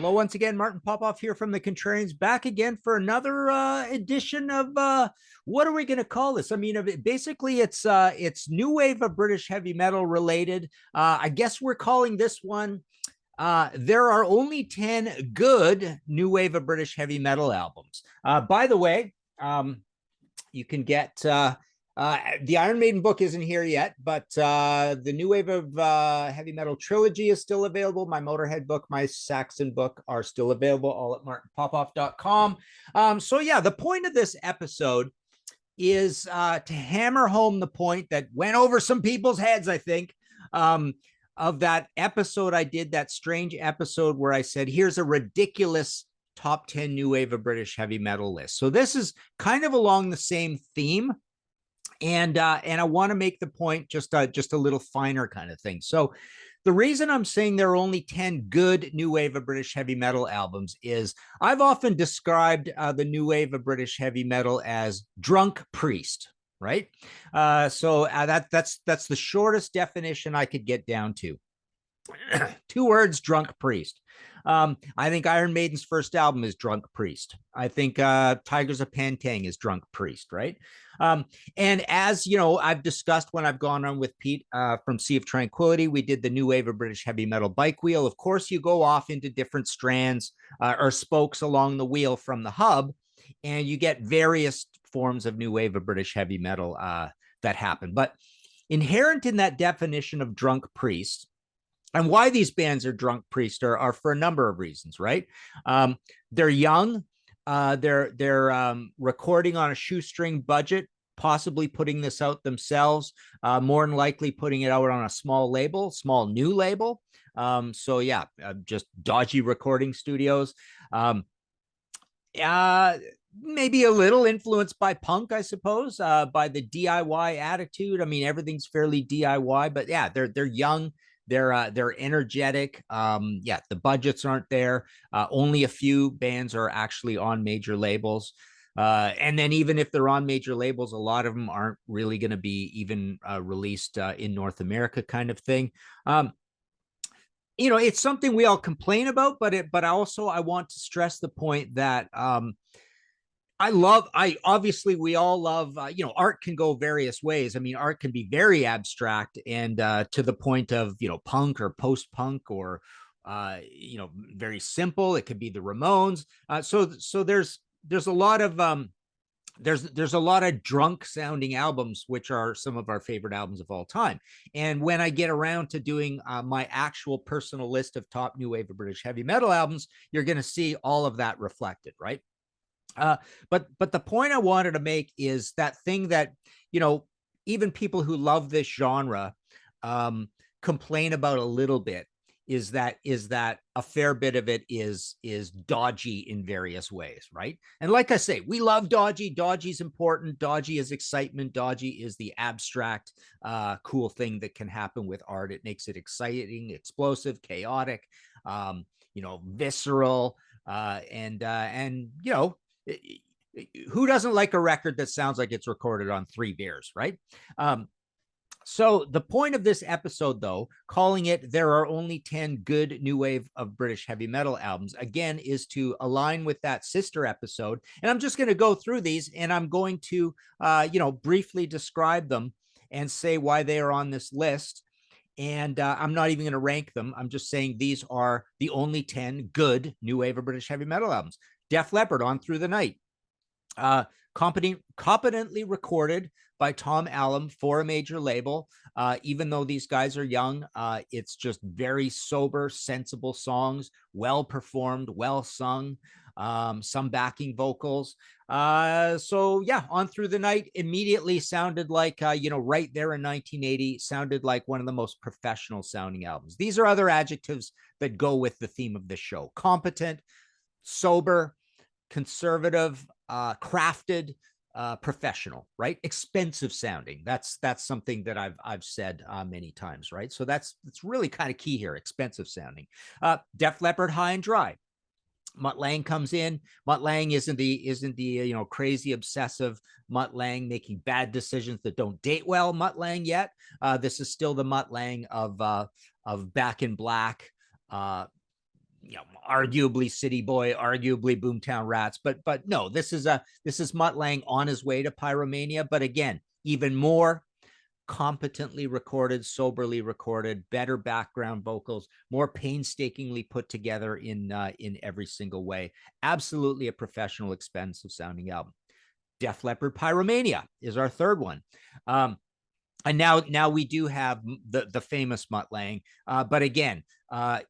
Hello, once again, Martin Popoff here from the Contrarians, back again for another edition of what are we going to call this? I mean, basically, it's new wave of British heavy metal related. I guess we're calling this one. There are only 10 good new wave of British heavy metal albums. By the way, you can get the Iron Maiden book isn't here yet, but the new wave of heavy metal trilogy is still available. My Motorhead book, my Saxon book are still available, all at martinpopoff.com. So yeah, the point of this episode is to hammer home the point that went over some people's heads, I think, of that episode I did, that strange episode where I said, here's a ridiculous top 10 new wave of British heavy metal list. So this is kind of along the same theme. And I want to make the point just a little finer kind of thing. So the reason I'm saying there are only 10 good new wave of British heavy metal albums is I've often described the new wave of British heavy metal as drunk priest, right? So that's the shortest definition I could get down to. 2 words, drunk priest. I think Iron Maiden's first album is Drunk Priest. I think Tigers of Pantang is Drunk Priest, right? And as you know, I've discussed when I've gone on with Pete from Sea of Tranquility, we did the new wave of British heavy metal bike wheel. Of course, you go off into different strands or spokes along the wheel from the hub, and you get various forms of new wave of British heavy metal that happen. But inherent in that definition of Drunk Priest, and why these bands are drunk priest are for a number of reasons, right? They're young, they're recording on a shoestring budget, possibly putting this out themselves, more than likely putting it out on a small new label. So yeah, just dodgy recording studios. Maybe a little influenced by punk, I suppose, by the DIY attitude. I mean, everything's fairly DIY, but yeah, they're young. They're energetic. Yeah, the budgets aren't there. Only a few bands are actually on major labels. And then even if they're on major labels, a lot of them aren't really going to be even released in North America, kind of thing. You know, it's something we all complain about, but also I want to stress the point that obviously we all love, you know, art can go various ways. I mean, art can be very abstract and to the point of, you know, punk or post-punk or, you know, very simple. It could be the Ramones. So there's a lot of, there's a lot of drunk sounding albums, which are some of our favorite albums of all time. And when I get around to doing my actual personal list of top new wave of British heavy metal albums, you're going to see all of that reflected, right? But the point I wanted to make is that thing that, you know, even people who love this genre complain about a little bit is that a fair bit of it is dodgy in various ways, right? And like I say, we love dodgy. Dodgy is important. Dodgy is excitement. Dodgy is the abstract, cool thing that can happen with art. It makes it exciting, explosive, chaotic, you know, visceral, and you know, who doesn't like a record that sounds like it's recorded on 3 beers, right? So the point of this episode, though, calling it "There Are Only 10 Good New Wave of British Heavy Metal Albums," again, is to align with that sister episode. And I'm just going to go through these, and I'm going to, you know, briefly describe them and say why they are on this list. And I'm not even going to rank them. I'm just saying these are the only 10 good new wave of British heavy metal albums. Def Leppard, On Through the Night. Competently recorded by Tom Allom for a major label. Even though these guys are young, it's just very sober, sensible songs, well performed, well sung, some backing vocals. So yeah, On Through the Night immediately sounded like, you know, right there in 1980, sounded like one of the most professional sounding albums. These are other adjectives that go with the theme of the show: competent, sober, conservative, crafted, professional, right? Expensive sounding. That's something that I've said many times, right? So that's really kind of key here. Expensive sounding. Def Leppard, High and Dry. Mutt Lange comes in. Mutt Lange isn't the you know, crazy obsessive Mutt Lange making bad decisions that don't date well Mutt Lange yet. This is still the Mutt Lange of Back in Black, arguably City Boy, arguably Boomtown Rats, but no, this is Mutt Lange on his way to Pyromania. But again, even more competently recorded, soberly recorded, better background vocals, more painstakingly put together in every single way. Absolutely a professional, expensive sounding album. Def Leppard Pyromania is our third one. And now we do have the famous Mutt Lange, but again,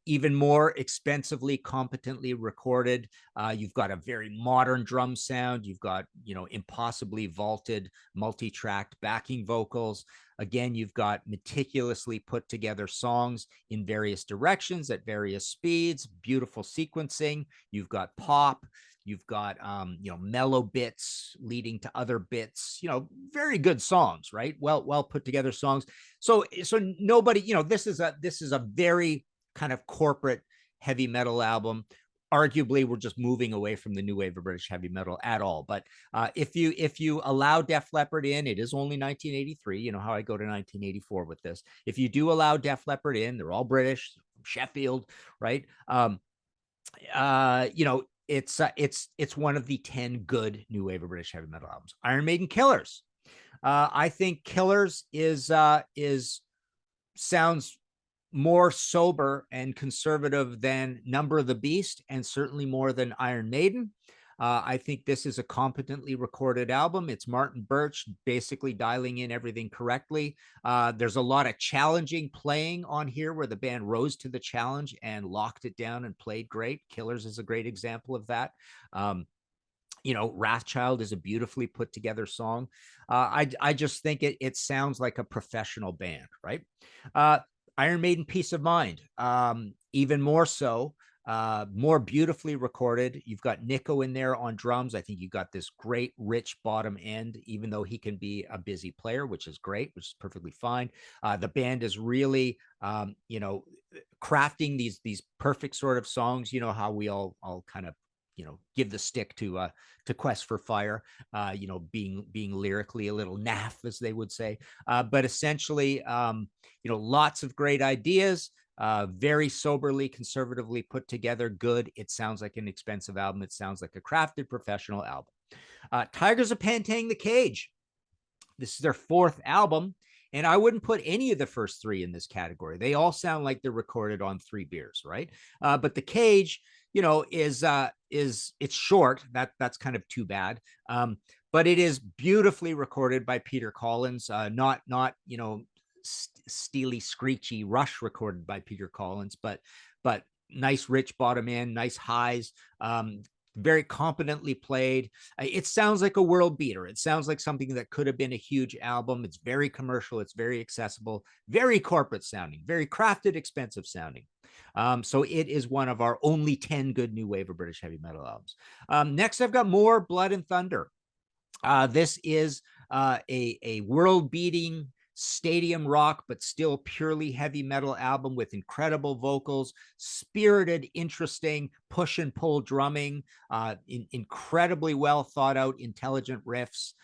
even more expensively, competently recorded. You've got a very modern drum sound. You've got, impossibly vaulted, multi-tracked backing vocals. Again, you've got meticulously put together songs in various directions at various speeds, beautiful sequencing. You've got pop. You've got, mellow bits leading to other bits, very good songs, right? Well put together songs. So nobody, this is a very kind of corporate heavy metal album. Arguably, we're just moving away from the new wave of British heavy metal at all. But if you allow Def Leppard in, it is only 1983. You know how I go to 1984 with this. If you do allow Def Leppard in, they're all British, Sheffield, right? It's one of the 10 good new wave of British heavy metal albums. Iron Maiden Killers. I think Killers sounds more sober and conservative than Number of the Beast, and certainly more than Iron Maiden. I think this is a competently recorded album. It's Martin Birch basically dialing in everything correctly. There's a lot of challenging playing on here where the band rose to the challenge and locked it down and played great. Killers is a great example of that. Wrathchild is a beautifully put together song. I just think it sounds like a professional band, right? Iron Maiden Peace of Mind, even more so. More beautifully recorded. You've got Nico in there on drums. I think you've got this great rich bottom end, even though he can be a busy player, which is great, which is perfectly fine. The band is really, crafting these perfect sort of songs. How we all kind of, give the stick to Quest for Fire, being lyrically a little naff, as they would say. But essentially, lots of great ideas. Very soberly, conservatively put together, good. It sounds like an expensive album. It sounds like a crafted professional album. Tigers of Pantang the Cage. This is their fourth album, and I wouldn't put any of the first three in this category. They all sound like they're recorded on 3 beers, right? But the Cage, is it's short. That's kind of too bad. But it is beautifully recorded by Peter Collins. Not steely, screechy Rush recorded by Peter Collins, but nice rich bottom end, nice highs, very competently played. It sounds like a world beater. It sounds like something that could have been a huge album. It's very commercial. It's very accessible, very corporate sounding, very crafted, expensive sounding. So it is one of our only 10 good new wave of British heavy metal albums. Next, I've got More Blood and Thunder. This is a world-beating stadium rock, but still purely heavy metal album with incredible vocals, spirited, interesting push and pull drumming, incredibly well thought out, intelligent riffs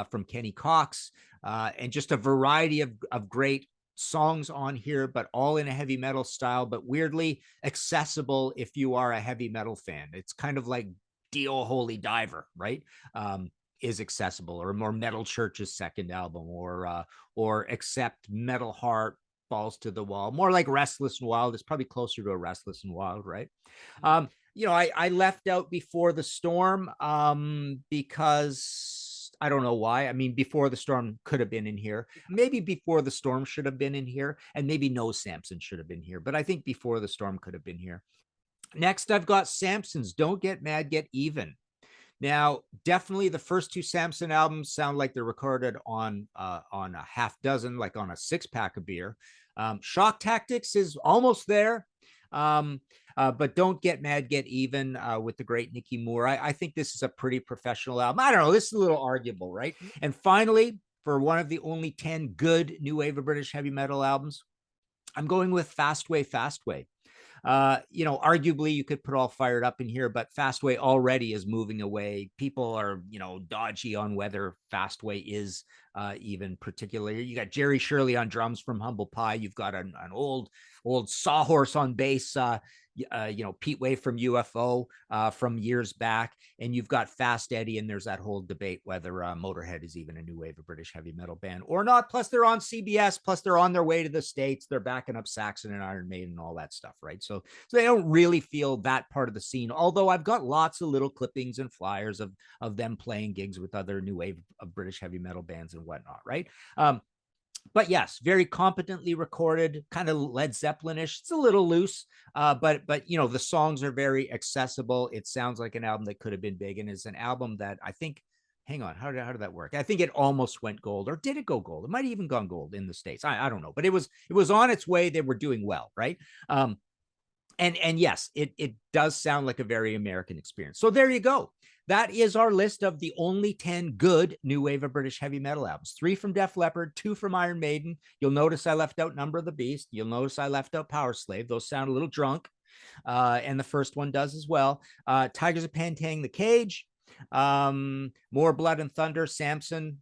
from Kenny Cox, and just a variety of great songs on here, but all in a heavy metal style, but weirdly accessible if you are a heavy metal fan. It's kind of like Dio Holy Diver, right? Is accessible, or More Metal Church's second album, or Accept Metal Heart, Balls to the Wall, more like Restless and Wild. It's probably closer to a Restless and Wild, right? I left out Before the Storm because I don't know why. I mean, Before the Storm could have been in here. Maybe Before the Storm should have been in here, and maybe No Samson should have been here, but I think Before the Storm could have been here. Next, I've got Samson's Don't Get Mad, Get Even. Now, definitely the first 2 Samson albums sound like they're recorded on a half dozen, like on a 6-pack of beer. Shock Tactics is almost there. But Don't Get Mad, Get Even with the great Nicky Moore. I think this is a pretty professional album. I don't know. This is a little arguable, right? And finally, for one of the only 10 good new wave of British heavy metal albums, I'm going with Fastway, Fastway. Arguably you could put All Fired Up in here, but Fastway already is moving away. People are, dodgy on whether Fastway is even particularly. You got Jerry Shirley on drums from Humble Pie. You've got an old sawhorse on bass, Pete Way from UFO from years back, and you've got Fast Eddie, and there's that whole debate whether Motorhead is even a new wave of British heavy metal band or not. Plus, they're on CBS. Plus, they're on their way to the States. They're backing up Saxon and Iron Maiden and all that stuff, right? So they don't really feel that part of the scene. Although I've got lots of little clippings and flyers of them playing gigs with other new wave of British heavy metal bands and whatnot, right? But yes, very competently recorded, kind of Led Zeppelin-ish. It's a little loose, but the songs are very accessible. It sounds like an album that could have been big, and is an album that I think. Hang on, how did that work? I think it almost went gold, or did it go gold? It might have even gone gold in the States. I don't know, but it was on its way. They were doing well, right? And yes, it does sound like a very American experience. So there you go. That is our list of the only 10 good new wave of British heavy metal albums. 3 from Def Leppard, 2 from Iron Maiden. You'll notice I left out Number of the Beast. You'll notice I left out Power Slave. Those sound a little drunk. And the first one does as well. Tigers of Pantang, The Cage. More Blood and Thunder, Samson.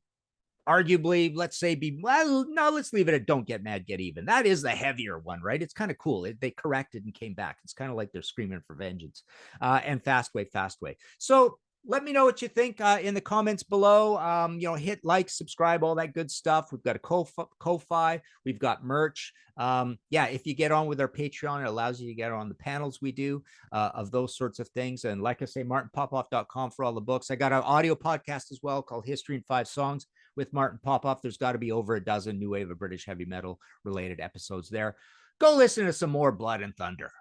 Arguably, let's say, let's leave it at Don't Get Mad, Get Even. That is the heavier one, right? It's kind of cool. They corrected and came back. It's kind of like they're screaming for vengeance. And Fast Way. So let me know what you think in the comments below. Hit like, subscribe, all that good stuff. We've got a Ko-Fi. We've got merch. If you get on with our Patreon, it allows you to get on the panels we do of those sorts of things. And like I say, martinpopoff.com for all the books. I got an audio podcast as well called History in 5 Songs with Martin Popoff. There's got to be over a dozen new wave of British heavy metal related episodes there. Go listen to some more Blood and Thunder.